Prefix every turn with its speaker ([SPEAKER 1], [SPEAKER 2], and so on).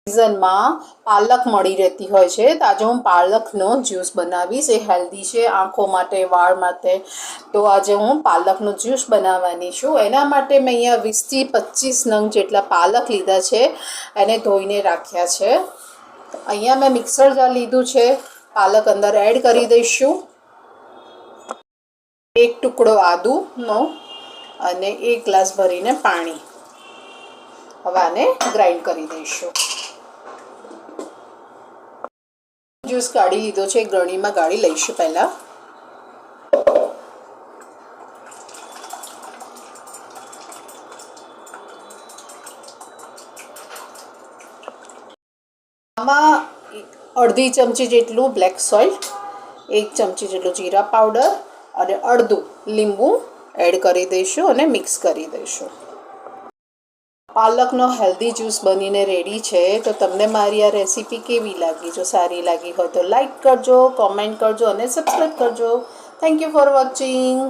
[SPEAKER 1] સિઝનમાં પાલક મળી રહેતી હોય છે તો આજે હું પાલકનો જ્યુસ બનાવીશ. એ હેલ્ધી છે આંખો માટે, વાળ માટે. તો આજે હું પાલકનો જ્યુસ બનાવવાની છું. એના માટે મેં અહીંયા 20થી 25 નંગ જેટલા પાલક લીધા છે, એને ધોઈને રાખ્યા છે. અહીંયા મેં મિક્સર જાર લીધું છે, પાલક અંદર એડ કરી દઈશું. એક ટુકડો આદુનો અને 1 ગ્લાસ ભરીને પાણી. હવે આને ગ્રાઇન્ડ કરી દઈશું. જ્યુસ કાઢી લીધો છે, ગળણીમાં ગાળી લઈશું પહેલાં. આમાં અડધી ચમચી જેટલું બ્લેક સોલ્ટ, 1 ચમચી જેટલું જીરા પાવડર અને અડધું લીંબુ એડ કરી દઈશું અને મિક્સ કરી દઈશું. પાલકનો હેલ્ધી જ્યુસ બનીને રેડી છે. તો તમને મારી આ રેસીપી કેવી લાગી? જો સારી લાગી હોય તો લાઈક કરજો, કોમેન્ટ કરજો અને સબસ્ક્રાઈબ કરજો. Thank you for watching.